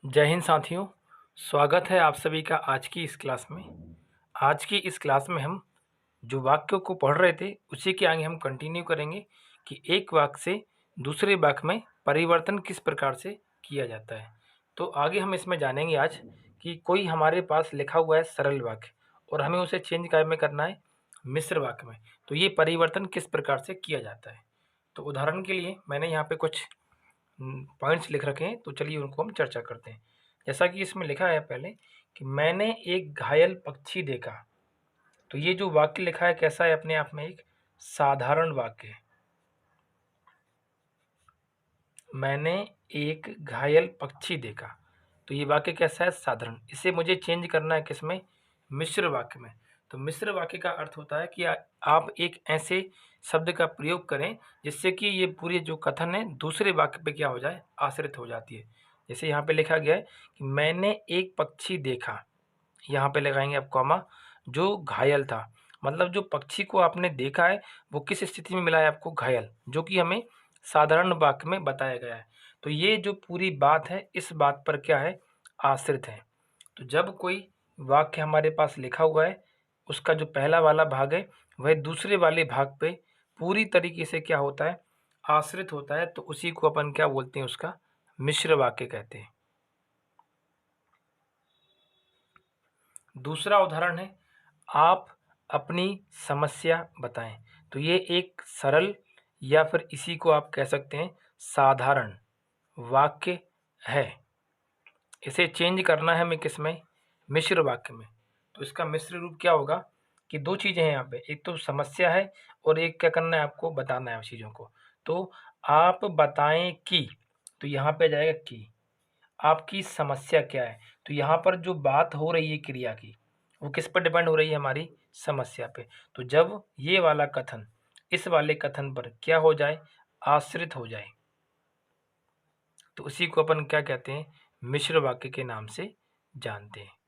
जय हिंद साथियों। स्वागत है आप सभी का आज की इस क्लास में। आज की इस क्लास में हम जो वाक्यों को पढ़ रहे थे उसी के आगे हम कंटिन्यू करेंगे कि एक वाक्य से दूसरे वाक्य में परिवर्तन किस प्रकार से किया जाता है। तो आगे हम इसमें जानेंगे आज कि कोई हमारे पास लिखा हुआ है सरल वाक्य और हमें उसे चेंज करना है मिश्र वाक्य में, तो ये परिवर्तन किस प्रकार से किया जाता है। तो उदाहरण के लिए मैंने यहाँ पे कुछ पॉइंट्स लिख रखे हैं, तो चलिए उनको हम चर्चा करते हैं। जैसा कि इसमें लिखा है पहले कि मैंने एक घायल पक्षी देखा। तो ये जो वाक्य लिखा है कैसा है, अपने आप में एक साधारण वाक्य है। मैंने एक घायल पक्षी देखा, तो ये वाक्य कैसा है, साधारण। इसे मुझे चेंज करना है किसमें, मिश्र वाक्य में। तो मिश्र वाक्य का अर्थ होता है कि आप एक ऐसे शब्द का प्रयोग करें जिससे कि ये पूरी जो कथन है दूसरे वाक्य पे क्या हो जाए, आश्रित हो जाती है। जैसे यहाँ पे लिखा गया है कि मैंने एक पक्षी देखा, यहाँ पे लगाएंगे आप कॉमा, जो घायल था। मतलब जो पक्षी को आपने देखा है वो किस स्थिति में मिला है आपको, घायल, जो कि हमें साधारण वाक्य में बताया गया है। तो ये जो पूरी बात है इस बात पर क्या है, आश्रित है। तो जब कोई वाक्य हमारे पास लिखा हुआ है उसका जो पहला वाला भाग है वह दूसरे वाले भाग पे पूरी तरीके से क्या होता है, आश्रित होता है, तो उसी को अपन क्या बोलते हैं, उसका मिश्र वाक्य कहते हैं। दूसरा उदाहरण है, आप अपनी समस्या बताएं। तो ये एक सरल या फिर इसी को आप कह सकते हैं साधारण वाक्य है। इसे चेंज करना है हमें किसमें, मिश्र वाक्य में। तो इसका मिश्र रूप क्या होगा कि दो चीज़ें हैं यहाँ पे, एक तो समस्या है और एक क्या करना है, आपको बताना है उस चीज़ों को। तो आप बताएं कि, तो यहाँ पे जाएगा कि, आपकी समस्या क्या है। तो यहाँ पर जो बात हो रही है क्रिया की वो किस पर डिपेंड हो रही है, हमारी समस्या पे। तो जब ये वाला कथन इस वाले कथन पर क्या हो जाए, आश्रित हो जाए, तो उसी को अपन क्या कहते हैं, मिश्र वाक्य के नाम से जानते हैं।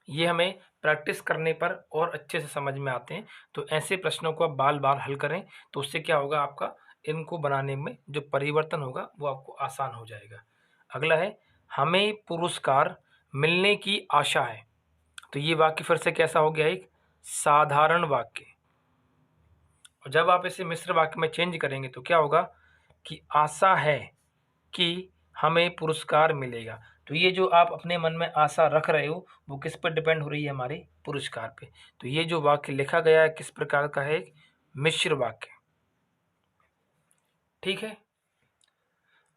ये हमें प्रैक्टिस करने पर और अच्छे से समझ में आते हैं। तो ऐसे प्रश्नों को आप बार बार हल करें, तो उससे क्या होगा, आपका इनको बनाने में जो परिवर्तन होगा वो आपको आसान हो जाएगा। अगला है, हमें पुरस्कार मिलने की आशा है। तो ये वाक्य फिर से कैसा हो गया, एक साधारण वाक्य। और जब आप इसे मिश्र वाक्य में चेंज करेंगे तो क्या होगा कि आशा है कि हमें पुरस्कार मिलेगा। तो ये जो आप अपने मन में आशा रख रहे हो वो किस पर डिपेंड हो रही है, हमारे पुरस्कार पे। तो ये जो वाक्य लिखा गया है किस प्रकार का है, एक मिश्र वाक्य। ठीक है।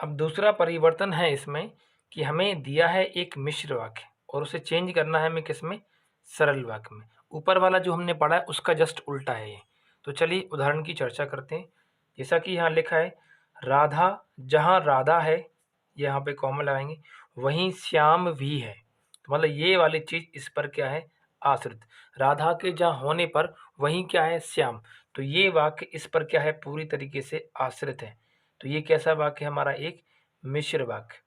अब दूसरा परिवर्तन है इसमें कि हमें दिया है एक मिश्र वाक्य और उसे चेंज करना है हमें किसमें, सरल वाक्य में। ऊपर वाला जो हमने पढ़ा है उसका जस्ट उल्टा है ये। तो चलिए उदाहरण की चर्चा करते हैं। जैसा कि यहाँ लिखा है, राधा जहाँ राधा है, यहाँ पे कॉमा लगाएंगे, वहीं श्याम भी है। तो मतलब ये वाली चीज़ इस पर क्या है, आश्रित। राधा के जहाँ होने पर वहीं क्या है, श्याम। तो ये वाक्य इस पर क्या है, पूरी तरीके से आश्रित है। तो ये कैसा वाक्य है हमारा, एक मिश्र वाक्य।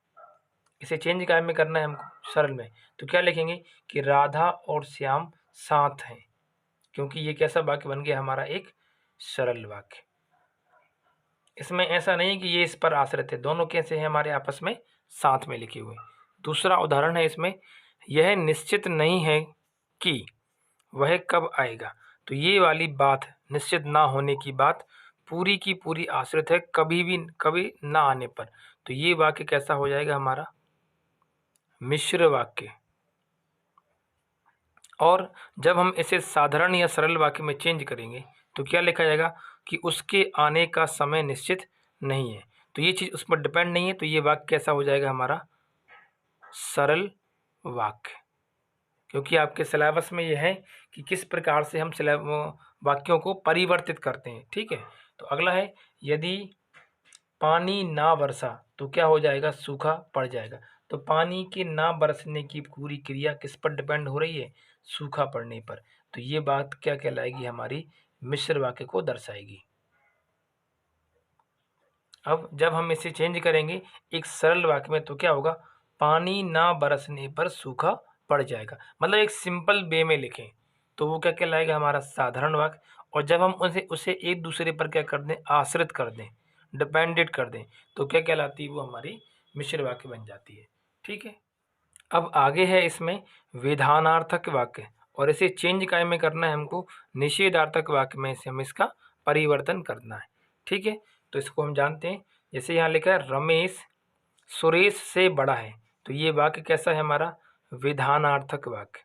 इसे चेंज काय में करना है हमको, सरल में। तो क्या लिखेंगे कि राधा और श्याम साथ हैं, क्योंकि ये कैसा वाक्य बन गया हमारा, एक सरल वाक्य। इसमें ऐसा नहीं कि ये इस पर आश्रित है, दोनों कैसे हैं, हमारे आपस में साथ में लिखे हुए। दूसरा उदाहरण है इसमें, यह निश्चित नहीं है कि वह कब आएगा। तो ये वाली बात, निश्चित ना होने की बात, पूरी की पूरी आश्रित है कभी भी, कभी ना आने पर। तो ये वाक्य कैसा हो जाएगा हमारा, मिश्र वाक्य। और जब हम इसे साधारण या सरल वाक्य में चेंज करेंगे तो क्या लिखा जाएगा कि उसके आने का समय निश्चित नहीं है। तो ये चीज़ उस पर डिपेंड नहीं है, तो ये वाक्य कैसा हो जाएगा हमारा, सरल वाक्य। क्योंकि आपके सिलेबस में ये है कि किस प्रकार से हम वाक्यों को परिवर्तित करते हैं। ठीक है। तो अगला है, यदि पानी ना बरसा तो क्या हो जाएगा, सूखा पड़ जाएगा। तो पानी के ना बरसने की पूरी क्रिया किस पर डिपेंड हो रही है, सूखा पड़ने पर। तो ये बात क्या कहलाएगी, हमारी मिश्र वाक्य को दर्शाएगी। अब जब हम इसे चेंज करेंगे एक सरल वाक्य में तो क्या होगा, पानी ना बरसने पर सूखा पड़ जाएगा। मतलब एक सिंपल वे में लिखें तो वो क्या कहलाएगा, हमारा साधारण वाक्य। और जब हम उसे उसे एक दूसरे पर क्या कर दें, आश्रित कर दें, डिपेंडेंट कर दें, तो क्या कहलाती है वो, हमारी मिश्र वाक्य बन जाती है। ठीक है, अब आगे है इसमें विधानार्थक वाक्य, और इसे चेंज काय में करना है हमको, निषेधार्थक वाक्य में से हम इसका परिवर्तन करना है। ठीक है, तो इसको हम जानते हैं। जैसे यहाँ लिखा है रमेश सुरेश से बड़ा है, तो ये वाक्य कैसा है हमारा, विधानार्थक वाक्य।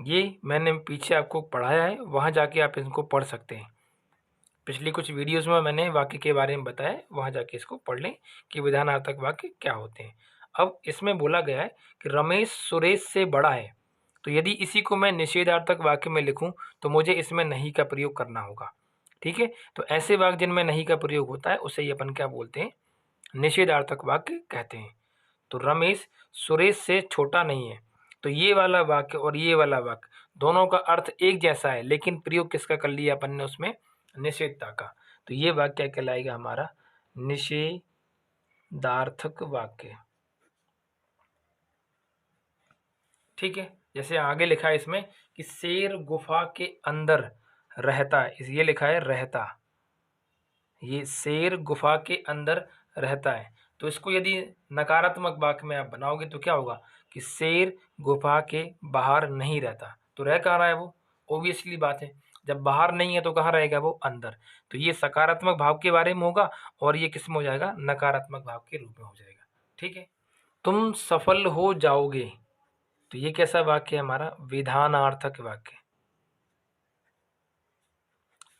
ये मैंने पीछे आपको पढ़ाया है, वहाँ जाके आप इनको पढ़ सकते हैं। पिछली कुछ वीडियोस में मैंने वाक्य के बारे में बताया, वहाँ जाके इसको पढ़ लें कि विधानार्थक वाक्य क्या होते हैं। अब इसमें बोला गया है कि रमेश सुरेश से बड़ा है, तो यदि इसी को मैं निषेधार्थक वाक्य में लिखूं तो मुझे इसमें नहीं का प्रयोग करना होगा। ठीक है, तो ऐसे वाक्य जिनमें नहीं का प्रयोग होता है उसे ही अपन क्या बोलते हैं, निषेधार्थक वाक्य कहते हैं। तो रमेश सुरेश से छोटा नहीं है, तो ये वाला वाक्य और ये वाला वाक्य दोनों का अर्थ एक जैसा है, लेकिन प्रयोग किसका कर लिया अपन ने उसमें, निषेधता का। तो ये वाक्य क्या कहलाएगा हमारा, निषेधार्थक वाक्य। ठीक है, जैसे आगे लिखा है इसमें कि शेर गुफा के अंदर रहता है, ये लिखा है रहता, ये शेर गुफा के अंदर रहता है। तो इसको यदि नकारात्मक वाक्य में आप बनाओगे तो क्या होगा कि शेर गुफा के बाहर नहीं रहता, तो रह कहाँ रहा है वो, ओबियसली बात है, जब बाहर नहीं है तो कहाँ रहेगा वो, अंदर। तो ये सकारात्मक भाव के बारे में होगा और ये किस में हो जाएगा, नकारात्मक भाव के रूप में हो जाएगा। ठीक है, तुम सफल हो जाओगे, तो ये कैसा वाक्य है हमारा, विधानार्थक वाक्य।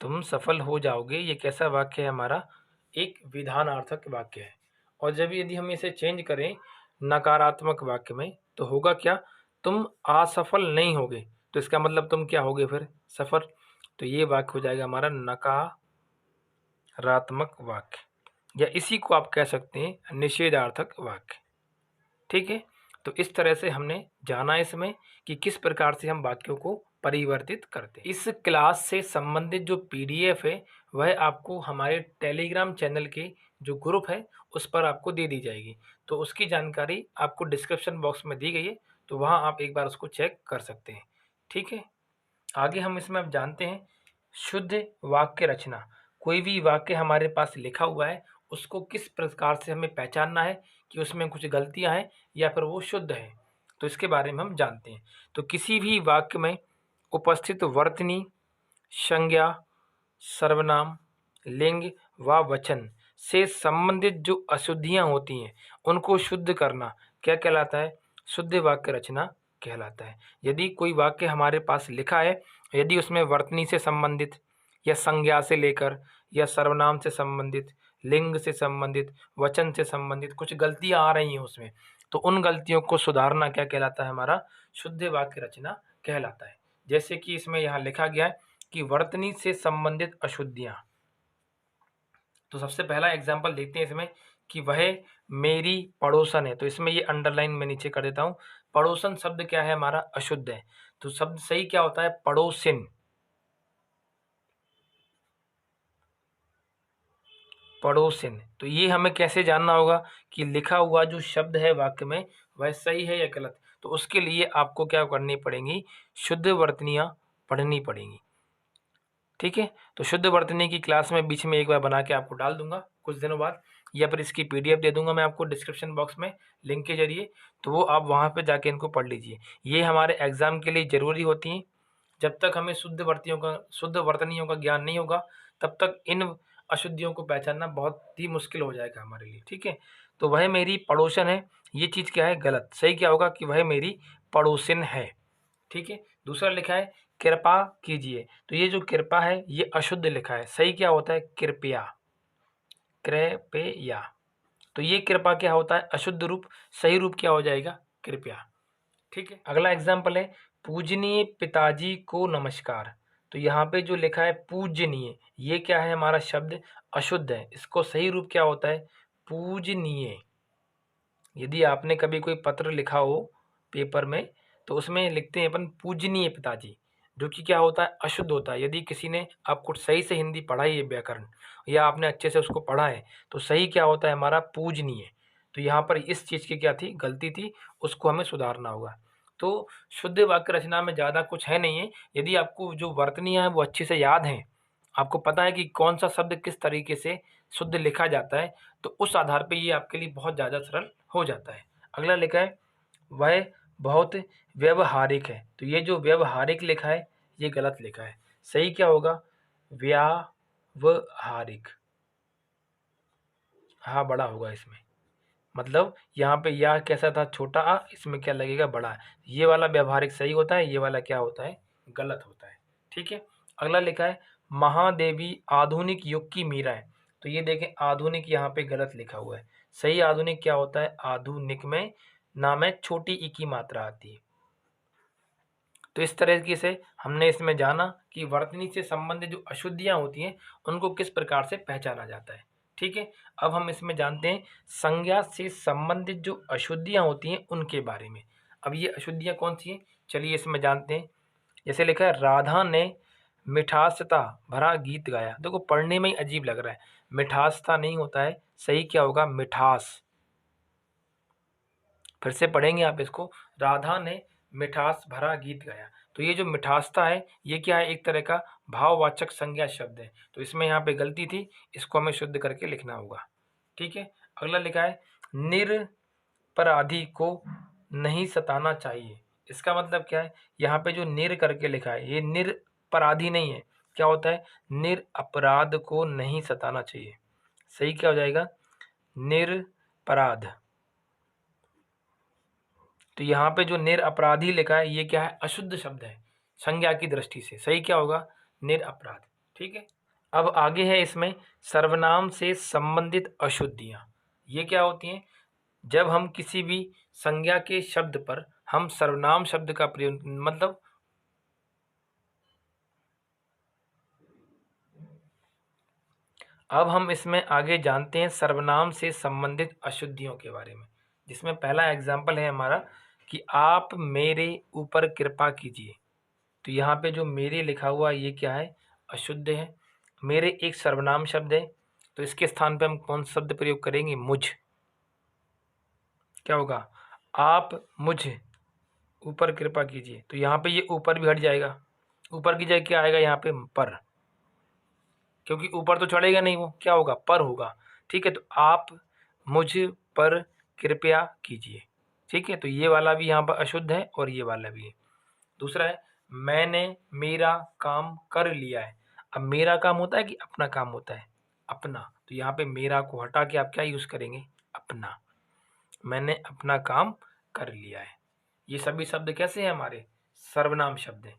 तुम सफल हो जाओगे, ये कैसा वाक्य है हमारा, एक विधानार्थक वाक्य है। और जब यदि हम इसे चेंज करें नकारात्मक वाक्य में तो होगा क्या, तुम असफल नहीं होगे, तो इसका मतलब तुम क्या होगे फिर, सफल। तो ये वाक्य हो जाएगा हमारा नकारात्मक वाक्य, या इसी को आप कह सकते हैं निषेधार्थक वाक्य। ठीक है, तो इस तरह से हमने जाना इसमें कि किस प्रकार से हम वाक्यों को परिवर्तित करते हैं। इस क्लास से संबंधित जो पीडीएफ है वह आपको हमारे टेलीग्राम चैनल के जो ग्रुप है उस पर आपको दे दी जाएगी, तो उसकी जानकारी आपको डिस्क्रिप्शन बॉक्स में दी गई है, तो वहाँ आप एक बार उसको चेक कर सकते हैं। ठीक है, आगे हम इसमें अब जानते हैं शुद्ध वाक्य रचना। कोई भी वाक्य हमारे पास लिखा हुआ है उसको किस प्रकार से हमें पहचानना है कि उसमें कुछ गलतियां हैं या फिर वो शुद्ध है, तो इसके बारे में हम जानते हैं। तो किसी भी वाक्य में उपस्थित वर्तनी, संज्ञा, सर्वनाम, लिंग व वचन से संबंधित जो अशुद्धियां होती हैं उनको शुद्ध करना क्या कहलाता है, शुद्ध वाक्य रचना कहलाता है। यदि कोई वाक्य हमारे पास लिखा है, यदि उसमें वर्तनी से संबंधित या संज्ञा से लेकर या सर्वनाम से संबंधित, लिंग से संबंधित, वचन से संबंधित कुछ गलतियां आ रही हैं उसमें, तो उन गलतियों को सुधारना क्या कहलाता है, हमारा शुद्ध वाक्य रचना कहलाता है। जैसे कि इसमें यहाँ लिखा गया है कि वर्तनी से संबंधित अशुद्धियां, तो सबसे पहला एग्जाम्पल देखते हैं इसमें कि वह मेरी पड़ोसन है, तो इसमें ये अंडरलाइन में नीचे कर देता हूँ। पड़ोसन शब्द क्या है हमारा, अशुद्ध है, तो शब्द सही क्या होता है, पड़ोसिन। पड़ोसिन, तो ये हमें कैसे जानना होगा कि लिखा हुआ जो शब्द है वाक्य में वह सही है या गलत, तो उसके लिए आपको क्या करनी पड़ेंगी, शुद्ध वर्तनियाँ पढ़नी पड़ेंगी। ठीक है, तो शुद्ध वर्तनी की क्लास में बीच में एक बार बना के आपको डाल दूंगा कुछ दिनों बाद, या फिर इसकी पीडीएफ दे दूंगा मैं आपको डिस्क्रिप्शन बॉक्स में लिंक के जरिए, तो वो आप वहाँ पे जाके इनको पढ़ लीजिए। ये हमारे एग्जाम के लिए ज़रूरी होती हैं। जब तक हमें शुद्ध वर्तनियों का ज्ञान नहीं होगा तब तक इन अशुद्धियों को पहचानना बहुत ही मुश्किल हो जाएगा हमारे लिए। ठीक है, तो वह मेरी पड़ोसन है, ये चीज़ क्या है, गलत। सही क्या होगा कि वह मेरी पड़ोसिन है। ठीक है, दूसरा लिखा है कृपा कीजिए, तो ये जो कृपा है ये अशुद्ध लिखा है, सही क्या होता है, कृपया, कृपया। तो ये कृपा क्या होता है, अशुद्ध रूप, सही रूप क्या हो जाएगा, कृपया। ठीक है, अगला एग्जाम्पल है पूजनीय पिताजी को नमस्कार, तो यहाँ पे जो लिखा है पूजनीय, ये क्या है हमारा शब्द अशुद्ध है, इसको सही रूप क्या होता है, पूजनीय। यदि आपने कभी कोई पत्र लिखा हो पेपर में तो उसमें लिखते हैं अपन पूजनीय पिताजी, जो कि क्या होता है, अशुद्ध होता है। यदि किसी ने आपको सही से हिंदी पढ़ाई है, व्याकरण, या आपने अच्छे से उसको पढ़ा है, तो सही क्या होता है हमारा, पूजनीय। तो यहाँ पर इस चीज़ की क्या थी, गलती थी, उसको हमें सुधारना होगा। तो शुद्ध वाक्य रचना में ज़्यादा कुछ है नहीं है, यदि आपको जो वर्तनीय है वो अच्छे से याद हैं, आपको पता है कि कौन सा शब्द किस तरीके से शुद्ध लिखा जाता है तो उस आधार पे ये आपके लिए बहुत ज़्यादा सरल हो जाता है। अगला लिखा है वह बहुत व्यवहारिक है। तो ये जो व्यवहारिक लिखा है ये गलत लिखा है। सही क्या होगा? व्यावहारिक। हाँ बड़ा होगा इसमें, मतलब यहाँ पे या कैसा था छोटा आ, इसमें क्या लगेगा बड़ा। ये वाला व्यवहारिक सही होता है, ये वाला क्या होता है गलत होता है। ठीक है। अगला लिखा है महादेवी आधुनिक युग की मीरा है। तो ये देखें आधुनिक यहाँ पे गलत लिखा हुआ है। सही आधुनिक क्या होता है? आधुनिक में ना में छोटी ई की मात्रा आती है। तो इस तरीके से हमने इसमें जाना कि वर्तनी से संबंधित जो अशुद्धियाँ होती हैं उनको किस प्रकार से पहचाना जाता है। ठीक है। अब हम इसमें जानते हैं संज्ञा से संबंधित जो अशुद्धियाँ होती हैं उनके बारे में। अब ये अशुद्धियाँ कौन सी हैं चलिए इसमें जानते हैं। जैसे लिखा है राधा ने मिठासता भरा गीत गाया। देखो पढ़ने में ही अजीब लग रहा है, मिठासता नहीं होता है, सही क्या होगा? मिठास। फिर से पढ़ेंगे आप इसको, राधा ने मिठास भरा गीत गाया। तो ये जो मिठासता है ये क्या है? एक तरह का भाववाचक संज्ञा शब्द है। तो इसमें यहाँ पे गलती थी, इसको हमें शुद्ध करके लिखना होगा। ठीक है। अगला लिखा है निरपराधी को नहीं सताना चाहिए। इसका मतलब क्या है? यहाँ पे जो निर करके लिखा है ये निरपराधी नहीं है, क्या होता है? निरअपराध को नहीं सताना चाहिए। सही क्या हो जाएगा? निरपराध। तो यहाँ पे जो निरअपराधी लिखा है ये क्या है? अशुद्ध शब्द है संज्ञा की दृष्टि से। सही क्या होगा? निरअपराध। ठीक है। अब आगे है इसमें सर्वनाम से संबंधित अशुद्धियाँ। ये क्या होती हैं? जब हम किसी भी संज्ञा के शब्द पर हम सर्वनाम शब्द का प्रयोग, मतलब अब हम इसमें आगे जानते हैं सर्वनाम से संबंधित अशुद्धियों के बारे में, जिसमें पहला एग्जाम्पल है हमारा कि आप मेरे ऊपर कृपा कीजिए। तो यहाँ पे जो मेरे लिखा हुआ ये क्या है? अशुद्ध है। मेरे एक सर्वनाम शब्द है, तो इसके स्थान पे हम कौन सा शब्द प्रयोग करेंगे? मुझ। क्या होगा? आप मुझ ऊपर कृपा कीजिए। तो यहाँ पे ये ऊपर भी हट जाएगा, ऊपर की जगह क्या आएगा? यहाँ पे पर, क्योंकि ऊपर तो चढ़ेगा नहीं, वो क्या होगा? पर होगा। ठीक है। तो आप मुझ पर कृपया कीजिए। ठीक है। तो ये वाला भी यहाँ पर अशुद्ध है और ये वाला भी है। दूसरा है मैंने मेरा काम कर लिया है। अब मेरा काम होता है कि अपना काम होता है? अपना। तो यहाँ पे मेरा को हटा के आप क्या यूज़ करेंगे? अपना। मैंने अपना काम कर लिया है। ये सभी शब्द कैसे हैं? हमारे सर्वनाम शब्द हैं।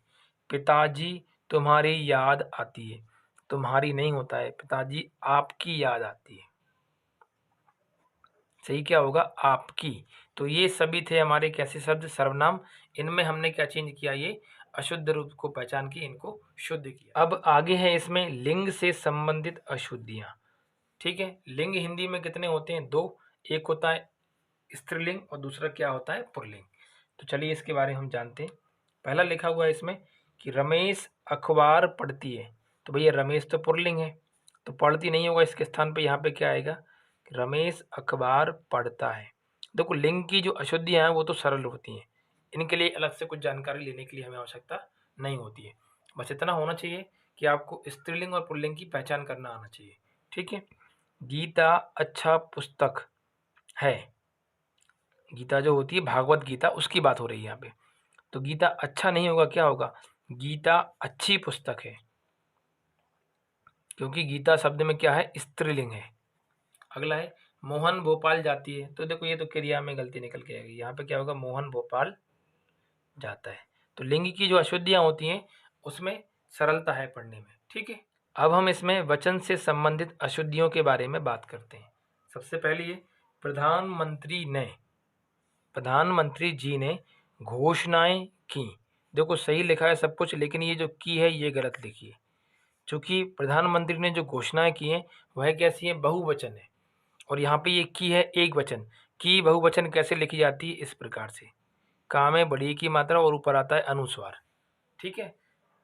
पिताजी तुम्हारी याद आती है। तुम्हारी नहीं होता है, पिताजी आपकी याद आती है। सही क्या होगा? आपकी। तो ये सभी थे हमारे कैसे शब्द? सर्वनाम। इनमें हमने क्या चेंज किया? ये अशुद्ध रूप को पहचान के इनको शुद्ध किया। अब आगे है इसमें लिंग से संबंधित अशुद्धियाँ। ठीक है। लिंग हिंदी में कितने होते हैं? दो। एक होता है स्त्रीलिंग और दूसरा क्या होता है? पुल्लिंग। तो चलिए इसके बारे में हम जानते हैं। पहला लिखा हुआ है इसमें कि रमेश अखबार पढ़ती है। तो भैया रमेश तो पुल्लिंग है, तो पढ़ती नहीं होगा, इसके स्थान पे यहाँ पे क्या आएगा? कि रमेश अखबार पढ़ता है। देखो लिंग की जो अशुद्धियाँ हैं वो तो सरल होती हैं, इनके लिए अलग से कुछ जानकारी लेने के लिए हमें आवश्यकता नहीं होती है। बस इतना होना चाहिए कि आपको स्त्रीलिंग और पुल्लिंग की पहचान करना आना चाहिए। ठीक है। गीता अच्छा पुस्तक है। गीता जो होती है भागवत गीता, उसकी बात हो रही है यहाँ पे। तो गीता अच्छा नहीं होगा, क्या होगा? गीता अच्छी पुस्तक है, क्योंकि गीता शब्द में क्या है? स्त्रीलिंग है। अगला है मोहन भोपाल जाती है। तो देखो ये तो क्रिया में गलती निकल के आएगी, यहाँ पे क्या होगा? मोहन भोपाल जाता है। तो लिंग की जो अशुद्धियाँ होती हैं उसमें सरलता है पढ़ने में। ठीक है। अब हम इसमें वचन से संबंधित अशुद्धियों के बारे में बात करते हैं। सबसे पहले ये प्रधानमंत्री जी ने घोषणाएं की। देखो सही लिखा है सब कुछ, लेकिन ये जो की है ये गलत लिखी है। चूँकि प्रधानमंत्री ने जो घोषणाएं की हैं वह कैसी है? बहुवचन है। और यहाँ पे ये की है एक वचन। की बहुवचन कैसे लिखी जाती है? इस प्रकार से, का में बड़ी की मात्रा और ऊपर आता है अनुस्वार। ठीक है।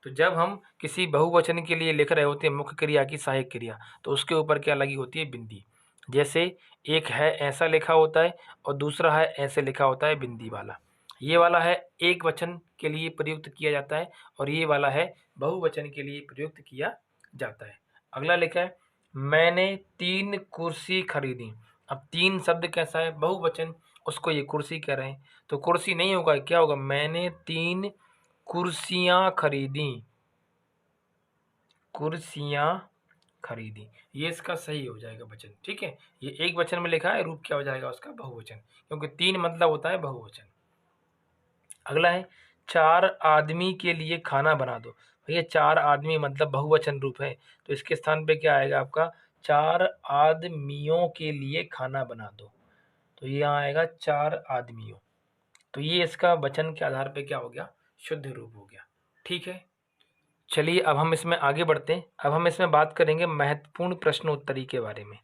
तो जब हम किसी बहुवचन के लिए लिख रहे होते हैं मुख्य क्रिया की सहायक क्रिया, तो उसके ऊपर क्या लगी होती है? बिंदी। जैसे एक है ऐसा लिखा होता है और दूसरा है ऐसे लिखा होता है बिंदी वाला। ये वाला है एक वचन के लिए प्रयुक्त किया जाता है और ये वाला है बहुवचन के लिए प्रयुक्त किया जाता है। अगला लिखा है मैंने 3 कुर्सी खरीदी। अब 3 शब्द कैसा है, बहुवचन, उसको ये कुर्सी कह रहे हैं, तो कुर्सी नहीं होगा, क्या होगा, मैंने 3 कुर्सियाँ खरीदी, कुर्सियाँ खरीदी, ये इसका सही हो जाएगा वचन। ठीक है, ये एक वचन में लिखा है, रूप क्या हो जाएगा उसका, बहुवचन, क्योंकि 3 मतलब होता है बहुवचन। अगला है 4 आदमी के लिए खाना बना दो। भैया 4 आदमी मतलब बहुवचन रूप है, तो इसके स्थान पे क्या आएगा आपका, 4 आदमियों के लिए खाना बना दो, तो ये यहाँ आएगा 4 आदमियों। तो ये इसका वचन के आधार पे क्या हो गया, शुद्ध रूप हो गया। ठीक है, चलिए अब हम इसमें आगे बढ़ते हैं। अब हम इसमें बात करेंगे महत्वपूर्ण प्रश्नोत्तरी के बारे में।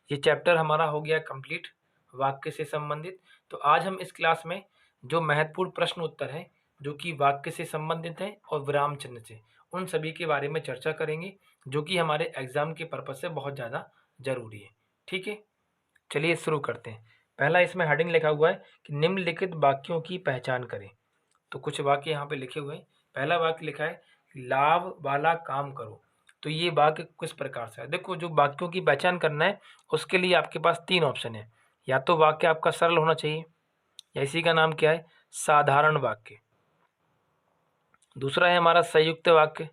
ये चैप्टर हमारा हो गया कंप्लीट, वाक्य से संबंधित। तो आज हम इस क्लास में जो महत्वपूर्ण प्रश्न उत्तर है, जो कि वाक्य से संबंधित है और विराम चिन्ह से, उन सभी के बारे में चर्चा करेंगे, जो कि हमारे एग्जाम के पर्पज से बहुत ज़्यादा जरूरी है। ठीक है, चलिए शुरू करते हैं। पहला इसमें हेडिंग लिखा हुआ है कि निम्नलिखित वाक्यों की पहचान करें। तो कुछ वाक्य यहाँ पे लिखे हुए हैं। पहला वाक्य लिखा है लाभ वाला काम करो। तो ये वाक्य किस प्रकार से है, देखो जो वाक्यों की पहचान करना है उसके लिए आपके पास 3 ऑप्शन है। या तो वाक्य आपका सरल होना चाहिए, या इसी का नाम क्या है, साधारण वाक्य। दूसरा है हमारा संयुक्त वाक्य।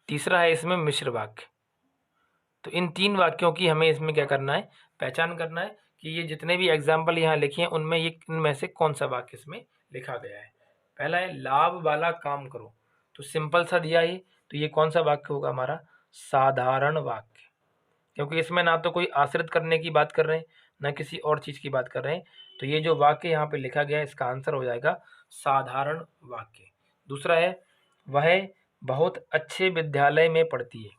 तीसरा है इसमें मिश्र वाक्य। तो इन 3 वाक्यों की हमें इसमें क्या करना है, पहचान करना है कि ये जितने भी एग्जाम्पल यहाँ लिखे हैं उनमें ये इनमें से कौन सा वाक्य इसमें लिखा गया है। पहला है लाभ वाला काम करो, तो सिंपल सा दिया है, तो ये कौन सा वाक्य होगा हमारा, साधारण वाक्य, क्योंकि इसमें ना तो कोई आश्रित करने की बात कर रहे हैं, ना किसी और चीज़ की बात कर रहे हैं। तो ये जो वाक्य यहाँ पे लिखा गया है इसका आंसर हो जाएगा साधारण वाक्य। दूसरा है वह बहुत अच्छे विद्यालय में पढ़ती है।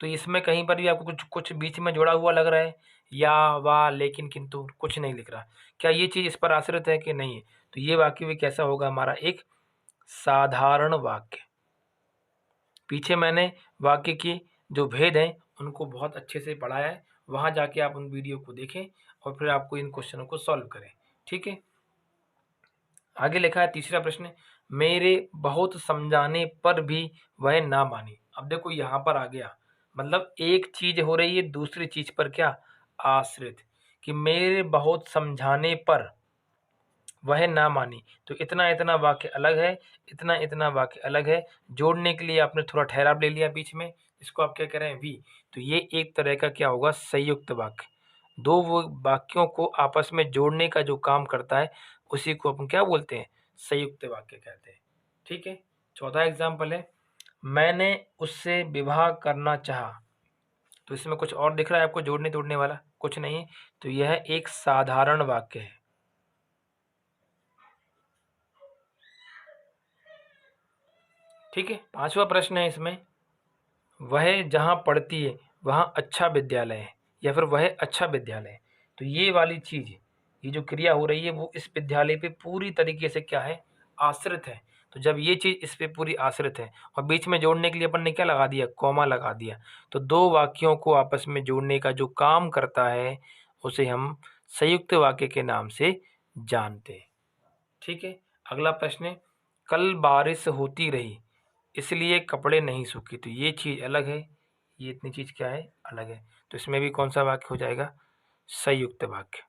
तो इसमें कहीं पर भी आपको कुछ कुछ बीच में जुड़ा हुआ लग रहा है, या वा लेकिन किंतु कुछ नहीं लिख रहा, क्या ये चीज़ इस पर आश्रित है कि नहीं है, तो ये वाक्य भी कैसा होगा हमारा, एक साधारण वाक्य। पीछे मैंने वाक्य की जो भेद हैं उनको बहुत अच्छे से पढ़ाया है, वहाँ जाके आप उन वीडियो को देखें और फिर आपको इन क्वेश्चनों को सॉल्व करें। ठीक है, आगे लिखा है तीसरा प्रश्न, मेरे बहुत समझाने पर भी वह ना मानी। अब देखो यहाँ पर आ गया, मतलब एक चीज हो रही है दूसरी चीज पर क्या आश्रित, कि मेरे बहुत समझाने पर वह ना मानी। तो इतना इतना वाक्य अलग है, इतना इतना वाक्य अलग है। जोड़ने के लिए आपने थोड़ा ठहराव ले लिया बीच में, इसको आप क्या कह रहे हैं वी। तो ये एक तरह का क्या होगा, संयुक्त वाक्य। दो वो वाक्यों को आपस में जोड़ने का जो काम करता है उसी को अपन क्या बोलते हैं, संयुक्त वाक्य कहते हैं। ठीक है, चौथा एग्जाम्पल है मैंने उससे विवाह करना चाहा। तो इसमें कुछ और दिख रहा है आपको जोड़ने तोड़ने वाला, कुछ नहीं है, तो यह एक साधारण वाक्य है। ठीक है, पांचवा प्रश्न है इसमें, वह जहाँ पढ़ती है वहाँ अच्छा विद्यालय है, या फिर वह अच्छा विद्यालय है। तो ये वाली चीज़, ये जो क्रिया हो रही है वो इस विद्यालय पे पूरी तरीके से क्या है, आश्रित है। तो जब ये चीज़ इस पे पूरी आश्रित है और बीच में जोड़ने के लिए अपन ने क्या लगा दिया, कॉमा लगा दिया, तो दो वाक्यों को आपस में जोड़ने का जो काम करता है उसे हम संयुक्त वाक्य के नाम से जानते हैं। ठीक है, अगला प्रश्न है कल बारिश होती रही इसलिए कपड़े नहीं सूखे। तो ये चीज़ अलग है, ये इतनी चीज़ क्या है, अलग है। तो इसमें भी कौन सा वाक्य हो जाएगा, संयुक्त वाक्य।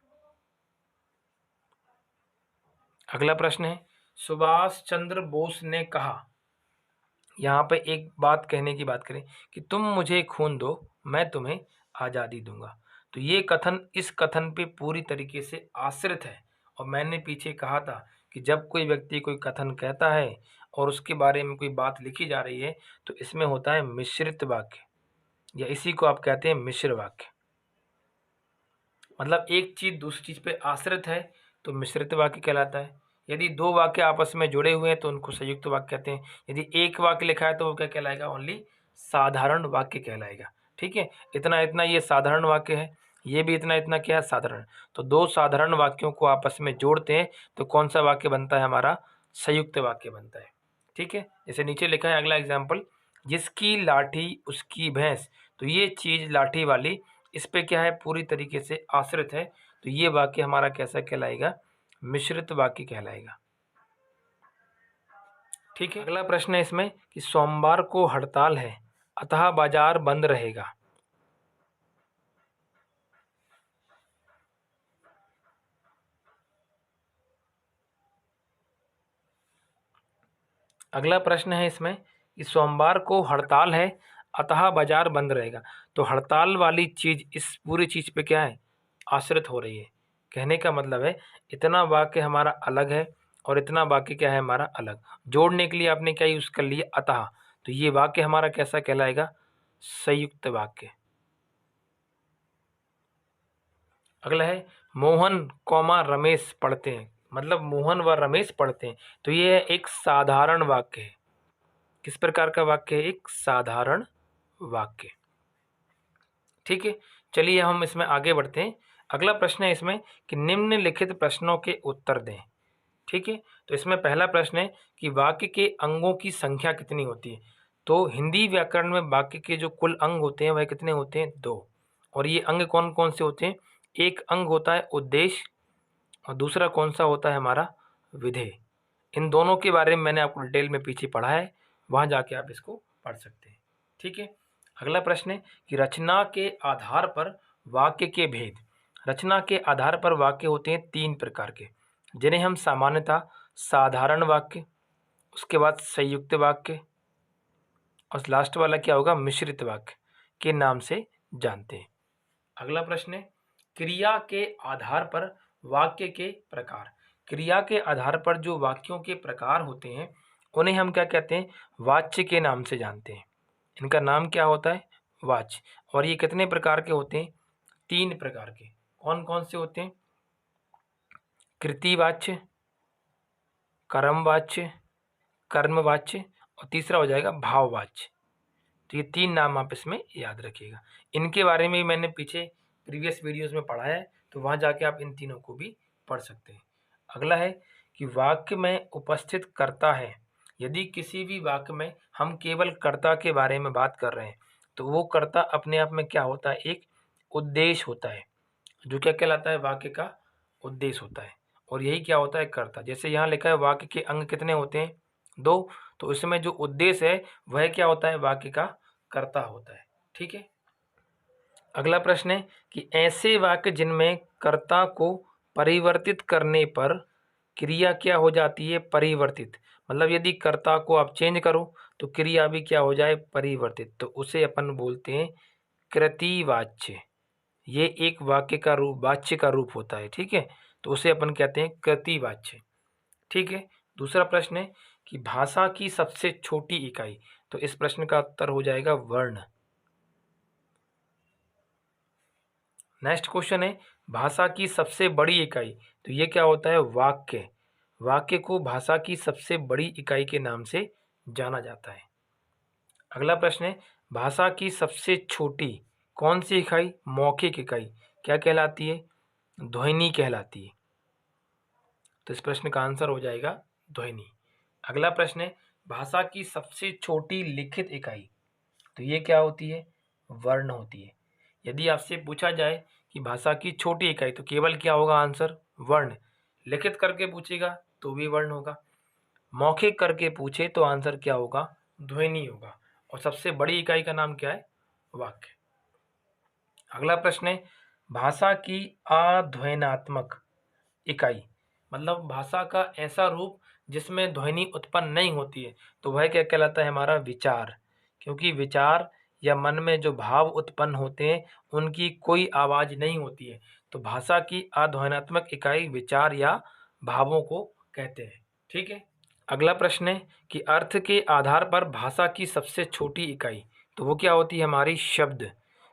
अगला प्रश्न है सुभाष चंद्र बोस ने कहा। यहाँ पे एक बात कहने की बात करें कि तुम मुझे खून दो मैं तुम्हें आज़ादी दूंगा। तो ये कथन इस कथन पे पूरी तरीके से आश्रित है। और मैंने पीछे कहा था कि जब कोई व्यक्ति कोई कथन कहता है और उसके बारे में कोई बात लिखी जा रही है तो इसमें होता है मिश्रित वाक्य, या इसी को आप कहते हैं मिश्र वाक्य। मतलब एक चीज दूसरी चीज पे आश्रित है तो मिश्रित वाक्य कहलाता है। यदि दो वाक्य आपस में जुड़े हुए हैं तो उनको संयुक्त वाक्य कहते हैं। यदि एक वाक्य लिखा है तो वो क्या कहलाएगा, ओनली साधारण वाक्य कहलाएगा। ठीक है, इतना इतना ये साधारण वाक्य है, ये भी इतना इतना क्या है, साधारण। तो दो साधारण वाक्यों को आपस में जोड़ते हैं तो कौन सा वाक्य बनता है हमारा, संयुक्त वाक्य बनता है। ठीक है, जैसे नीचे लिखा है अगला एग्जाम्पल, जिसकी लाठी उसकी भैंस। तो ये चीज लाठी वाली इस पे क्या है, पूरी तरीके से आश्रित है। तो ये वाक्य हमारा कैसा कहलाएगा, मिश्रित वाक्य कहलाएगा। ठीक है, अगला प्रश्न है इसमें कि सोमवार को हड़ताल है अतः बाजार बंद रहेगा। अगला प्रश्न है इसमें कि सोमवार को हड़ताल है अतः बाजार बंद रहेगा। तो हड़ताल वाली चीज इस पूरी चीज पे क्या है, आश्रित हो रही है। कहने का मतलब है इतना वाक्य हमारा अलग है और इतना वाक्य क्या है हमारा अलग। जोड़ने के लिए आपने क्या यूज कर लिया, अतः। तो ये वाक्य हमारा कैसा कहलाएगा, संयुक्त वाक्य। अगला है मोहन कौमा रमेश पढ़ते हैं, मतलब मोहन व रमेश पढ़ते हैं। तो ये एक साधारण वाक्य है। किस प्रकार का वाक्य है, एक साधारण वाक्य। ठीक है, चलिए हम इसमें आगे बढ़ते हैं। अगला प्रश्न है इसमें कि निम्नलिखित प्रश्नों के उत्तर दें। ठीक है, तो इसमें पहला प्रश्न है कि वाक्य के अंगों की संख्या कितनी होती है। तो हिंदी व्याकरण में वाक्य के जो कुल अंग होते हैं वह कितने होते हैं, 2। और ये अंग कौन कौन से होते हैं, एक अंग होता है उद्देश्य और दूसरा कौन सा होता है हमारा, विधेय। इन दोनों के बारे में मैंने आपको डिटेल में पीछे पढ़ा है, वहाँ जाके आप इसको पढ़ सकते हैं। ठीक है, अगला प्रश्न है कि रचना के आधार पर वाक्य के भेद। रचना के आधार पर वाक्य होते हैं 3 प्रकार के, जिन्हें हम सामान्यतः साधारण वाक्य, उसके बाद संयुक्त वाक्य और लास्ट वाला क्या होगा, मिश्रित वाक्य के नाम से जानते हैं। अगला प्रश्न है क्रिया के आधार पर वाक्य के प्रकार। क्रिया के आधार पर जो वाक्यों के प्रकार होते हैं उन्हें हम क्या कहते हैं, वाच्य के नाम से जानते हैं। इनका नाम क्या होता है, वाच्य। और ये कितने प्रकार के होते हैं, 3 प्रकार के। कौन कौन से होते हैं, कृतिवाच्य, कर्मवाच्य, कर्मवाच्य और तीसरा हो जाएगा भाववाच्य। तो ये 3 नाम आप इसमें याद रखिएगा। इनके बारे में मैंने पीछे प्रीवियस वीडियोस में पढ़ा है, तो वहाँ जाके आप इन तीनों को भी पढ़ सकते हैं। अगला है कि वाक्य में उपस्थित कर्ता है। यदि किसी भी वाक्य में हम केवल कर्ता के बारे में बात कर रहे हैं तो वो कर्ता अपने आप में क्या होता है, एक उद्देश्य होता है, जो क्या कहलाता है, वाक्य का उद्देश्य होता है। और यही क्या होता है, कर्ता। जैसे यहाँ लिखा है वाक्य के अंग कितने होते हैं, 2। तो इसमें जो उद्देश्य है वह क्या होता है, वाक्य का कर्ता होता है। ठीक है, अगला प्रश्न है कि ऐसे वाक्य जिनमें कर्ता को परिवर्तित करने पर क्रिया क्या हो जाती है, परिवर्तित। मतलब यदि कर्ता को आप चेंज करो तो क्रिया भी क्या हो जाए, परिवर्तित। तो उसे अपन बोलते हैं कृतिवाच्य। ये एक वाक्य का रूप, वाच्य का रूप होता है। ठीक है, तो उसे अपन कहते हैं कृतिवाच्य। ठीक है, दूसरा प्रश्न है कि भाषा की सबसे छोटी इकाई। तो इस प्रश्न का उत्तर हो जाएगा वर्ण। नेक्स्ट क्वेश्चन है भाषा की सबसे बड़ी इकाई। तो ये क्या होता है, वाक्य। वाक्य को भाषा की सबसे बड़ी इकाई के नाम से जाना जाता है। अगला प्रश्न है भाषा की सबसे छोटी कौन सी इकाई, मौखिक इकाई क्या कहलाती है, ध्वनि कहलाती है। तो इस प्रश्न का आंसर हो जाएगा ध्वनि। अगला प्रश्न है भाषा की सबसे छोटी लिखित इकाई। तो ये क्या होती है, वर्ण होती है। यदि आपसे पूछा जाए कि भाषा की छोटी इकाई तो केवल क्या होगा आंसर, वर्ण। लिखित करके पूछेगा तो भी वर्ण होगा। मौखिक करके पूछे तो आंसर क्या होगा, ध्वनि होगा। और सबसे बड़ी इकाई का नाम क्या है, वाक्य। अगला प्रश्न है भाषा की अध्वन्यात्मक इकाई। मतलब भाषा का ऐसा रूप जिसमें ध्वनि उत्पन्न नहीं होती है तो वह क्या कहलाता है, हमारा विचार। क्योंकि विचार या मन में जो भाव उत्पन्न होते हैं उनकी कोई आवाज नहीं होती है। तो भाषा की अध्वन्यात्मक इकाई विचार या भावों को कहते हैं। ठीक है, अगला प्रश्न है कि अर्थ के आधार पर भाषा की सबसे छोटी इकाई। तो वो क्या होती है, हमारी शब्द।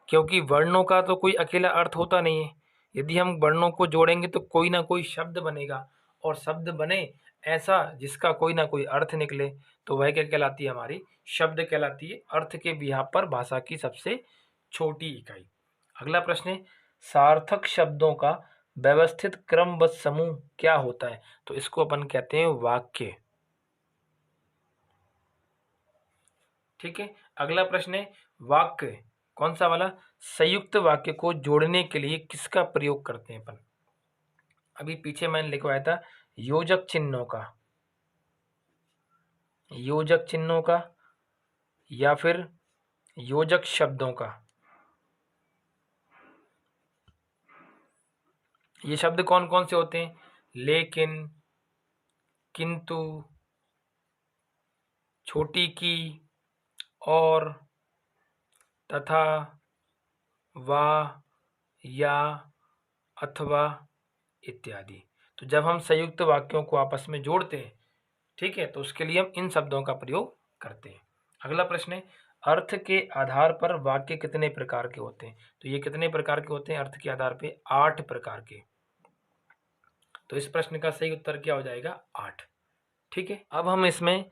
क्योंकि वर्णों का तो कोई अकेला अर्थ होता नहीं है। यदि हम वर्णों को जोड़ेंगे तो कोई ना कोई शब्द बनेगा, और शब्द बने ऐसा जिसका कोई ना कोई अर्थ निकले तो वह क्या कहलाती है, हमारी शब्द कहलाती है। अर्थ के बिहार पर भाषा की सबसे छोटी इकाई। अगला प्रश्न है सार्थक शब्दों का व्यवस्थित क्रमबद्ध समूह क्या होता है। तो इसको अपन कहते हैं वाक्य। ठीक है, अगला प्रश्न है वाक्य कौन सा वाला, संयुक्त वाक्य को जोड़ने के लिए किसका प्रयोग करते हैं अपन। अभी पीछे मैंने लिखवाया था योजक चिन्हों का, योजक चिन्हों का या फिर योजक शब्दों का। ये शब्द कौन कौन से होते हैं? लेकिन, किंतु, छोटी की, और, तथा, वा, या, अथवा इत्यादि। तो जब हम संयुक्त वाक्यों को आपस में जोड़ते हैं, ठीक है, तो उसके लिए हम इन शब्दों का प्रयोग करते हैं। अगला प्रश्न है, अर्थ के आधार पर वाक्य कितने प्रकार के होते हैं? तो ये कितने प्रकार के होते हैं अर्थ के आधार पे? 8 प्रकार के। तो इस प्रश्न का सही उत्तर क्या हो जाएगा? 8। ठीक है, अब हम इसमें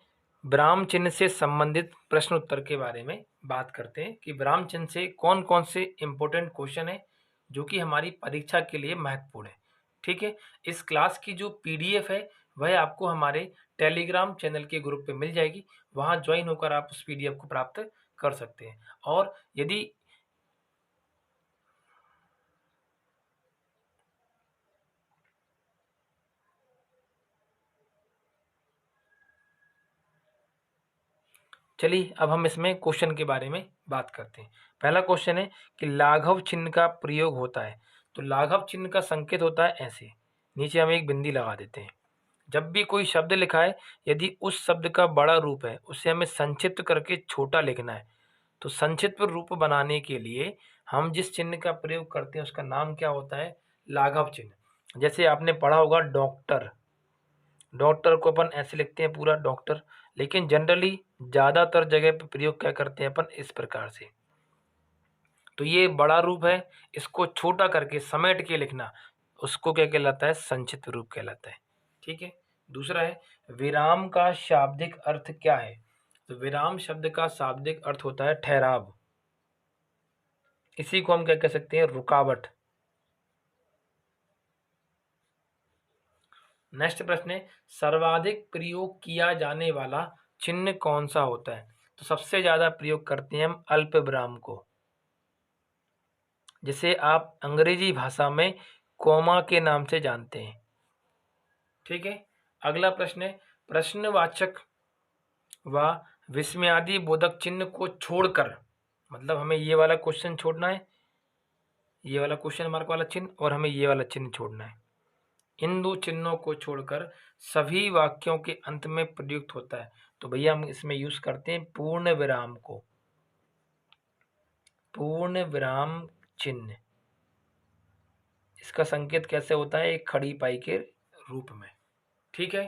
विराम चिन्ह से संबंधित प्रश्न उत्तर के बारे में बात करते हैं कि विराम चिन्ह से कौन कौन से इंपॉर्टेंट क्वेश्चन है जो कि हमारी परीक्षा के लिए महत्वपूर्ण है। ठीक है, इस क्लास की जो पीडीएफ है वह आपको हमारे टेलीग्राम चैनल के ग्रुप पे मिल जाएगी। वहां ज्वाइन होकर आप उस पीडीएफ को प्राप्त कर सकते हैं। और यदि चलिए अब हम इसमें क्वेश्चन के बारे में बात करते हैं। पहला क्वेश्चन है कि लाघव चिन्ह का प्रयोग होता है। तो लाघव चिन्ह का संकेत होता है ऐसे, नीचे हम एक बिंदी लगा देते हैं। जब भी कोई शब्द लिखा है, यदि उस शब्द का बड़ा रूप है उसे हमें संक्षिप्त करके छोटा लिखना है। तो संक्षिप्त रूप बनाने के लिए हम जिस चिन्ह का प्रयोग करते हैं उसका नाम क्या होता है? लाघव चिन्ह। जैसे आपने पढ़ा होगा डॉक्टर, डॉक्टर को अपन ऐसे लिखते हैं पूरा डॉक्टर, लेकिन जनरली ज़्यादातर जगह पे प्रयोग क्या करते हैं अपन? इस प्रकार से। तो ये बड़ा रूप है, इसको छोटा करके समेट के लिखना उसको क्या कहलाता है? संक्षिप्त रूप कहलाता है। ठीक है, दूसरा है विराम का शाब्दिक अर्थ क्या है? तो विराम शब्द का शाब्दिक अर्थ होता है ठहराव। इसी को हम क्या कह सकते हैं? रुकावट। नेक्स्ट प्रश्न है सर्वाधिक प्रयोग किया जाने वाला चिन्ह कौन सा होता है? तो सबसे ज्यादा प्रयोग करते हैं हम अल्प विराम को, जिसे आप अंग्रेजी भाषा में कॉमा के नाम से जानते हैं। ठीक है, अगला प्रश्न है प्रश्नवाचक व विस्मयादि बोधक चिन्ह को छोड़कर, मतलब हमें ये वाला क्वेश्चन छोड़ना है, ये वाला क्वेश्चन मार्क वाला चिन्ह, और हमें ये वाला चिन्ह छोड़ना है। इन दो चिन्हों को छोड़कर सभी वाक्यों के अंत में प्रयुक्त होता है। तो भैया हम इसमें यूज करते हैं पूर्ण विराम को, पूर्ण विराम चिन्ह। इसका संकेत कैसे होता है? एक खड़ी पाई के रूप में। ठीक है,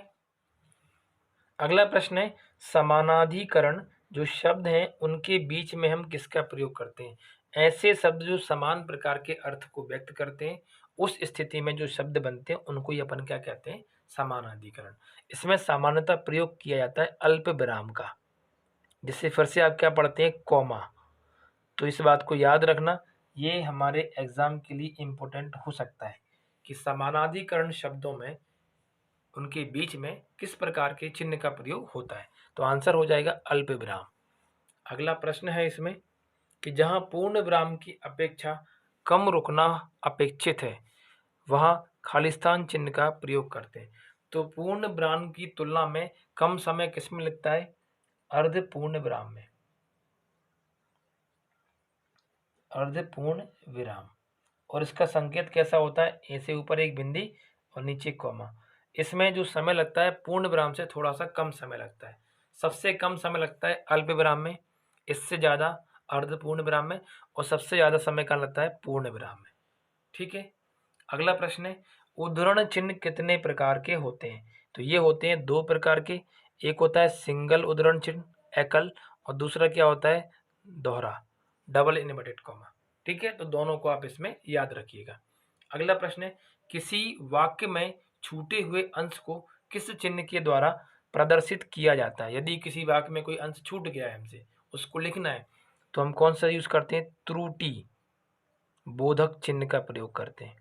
अगला प्रश्न है समानाधिकरण जो शब्द हैं उनके बीच में हम किसका प्रयोग करते हैं? ऐसे शब्द जो समान प्रकार के अर्थ को व्यक्त करते हैं, उस स्थिति में जो शब्द बनते हैं उनको ही अपन क्या कहते हैं? समानाधिकरण। इसमें सामान्यतः प्रयोग किया जाता है अल्प विराम का, जिससे फिर से आप क्या पढ़ते हैं? कॉमा। तो इस बात को याद रखना, ये हमारे एग्जाम के लिए इम्पोर्टेंट हो सकता है कि समानाधिकरण शब्दों में उनके बीच में किस प्रकार के चिन्ह का प्रयोग होता है। तो आंसर हो जाएगा अल्प विराम। अगला प्रश्न है इसमें कि जहां पूर्ण विराम की अपेक्षा कम रुकना अपेक्षित है वहां खालिस्तान चिन्ह का प्रयोग करते हैं। तो पूर्ण विराम की तुलना में कम समय किसमें लगता है? अर्ध पूर्ण विराम में, अर्ध पूर्ण विराम। और इसका संकेत कैसा होता है? ए से ऊपर एक बिंदी और नीचे कॉमा। इसमें जो समय लगता है पूर्ण विराम से थोड़ा सा कम समय लगता है। सबसे कम समय लगता है अल्प विराम में, इससे ज़्यादा अर्धपूर्ण विराम में, और सबसे ज़्यादा समय का लगता है पूर्ण विराम में। ठीक है, अगला प्रश्न है उद्धरण चिन्ह कितने प्रकार के होते हैं? तो ये होते हैं 2 प्रकार के। एक होता है सिंगल उद्धरण चिन्ह एकल, और दूसरा क्या होता है? दोहरा, डबल इनवर्टेड कॉमा। ठीक है, तो दोनों को आप इसमें याद रखिएगा। अगला प्रश्न है किसी वाक्य में छूटे हुए अंश को किस चिन्ह के द्वारा प्रदर्शित किया जाता है? यदि किसी वाक्य में कोई अंश छूट गया है हमसे, उसको लिखना है, तो हम कौन सा यूज करते हैं? त्रुटि बोधक चिन्ह का प्रयोग करते हैं।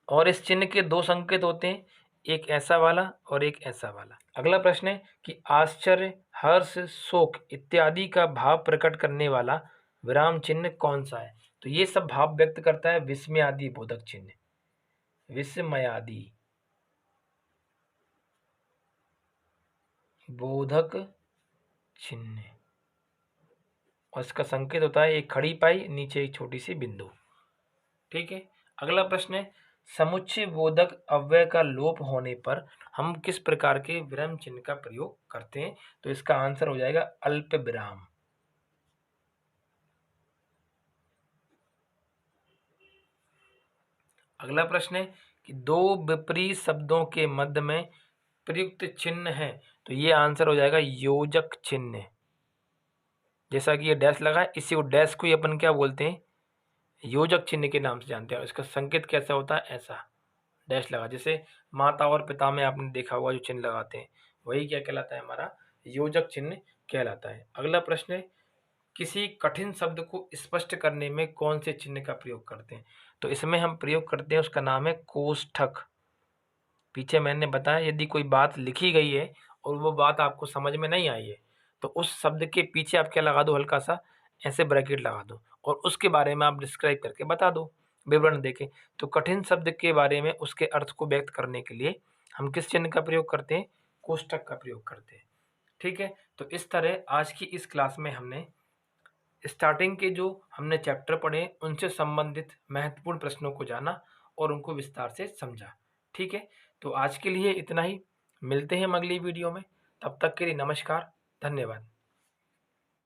और इस चिन्ह के 2 संकेत होते हैं, एक ऐसा वाला और एक ऐसा वाला। अगला प्रश्न है कि आश्चर्य, हर्ष, शोक इत्यादि का भाव प्रकट करने वाला विराम चिन्ह कौन सा है? तो ये सब भाव व्यक्त करता है विस्मयादि बोधक चिन्ह, विस्मयादि बोधक चिन्ह। और इसका संकेत होता है एक खड़ी पाई, नीचे एक छोटी सी बिंदु। ठीक है, अगला प्रश्न है, समुच्चय बोधक अव्यय का लोप होने पर हम किस प्रकार के विराम चिन्ह का प्रयोग करते हैं? तो इसका आंसर हो जाएगा अल्प विराम। अगला प्रश्न है कि दो विपरीत शब्दों के मध्य में प्रयुक्त चिन्ह है, तो ये आंसर हो जाएगा योजक चिन्ह। जैसा कि ये डैश लगा है, इसी को डैश को ही अपन क्या बोलते हैं? योजक चिन्ह के नाम से जानते हैं। इसका संकेत कैसा होता है? ऐसा डैश लगा, जैसे माता और पिता में आपने देखा होगा जो चिन्ह लगाते हैं, वही क्या कहलाता है? हमारा योजक चिन्ह कहलाता है। अगला प्रश्न है, किसी कठिन शब्द को स्पष्ट करने में कौन से चिन्ह का प्रयोग करते हैं? तो इसमें हम प्रयोग करते हैं, उसका नाम है कोष्ठक। पीछे मैंने बताया यदि कोई बात लिखी गई है और वो बात आपको समझ में नहीं आई है, तो उस शब्द के पीछे आप क्या लगा दो? हल्का सा ऐसे ब्रैकेट लगा दो और उसके बारे में आप डिस्क्राइब करके बता दो, विवरण देके। तो कठिन शब्द के बारे में उसके अर्थ को व्यक्त करने के लिए हम किस चिन्ह का प्रयोग करते हैं? कोष्ठक का प्रयोग करते हैं। ठीक है, तो इस तरह आज की इस क्लास में हमने स्टार्टिंग के जो हमने चैप्टर पढ़े उनसे संबंधित महत्वपूर्ण प्रश्नों को जाना और उनको विस्तार से समझा। ठीक है, तो आज के लिए इतना ही। मिलते हैं हम अगली वीडियो में, तब तक के लिए नमस्कार, धन्यवाद।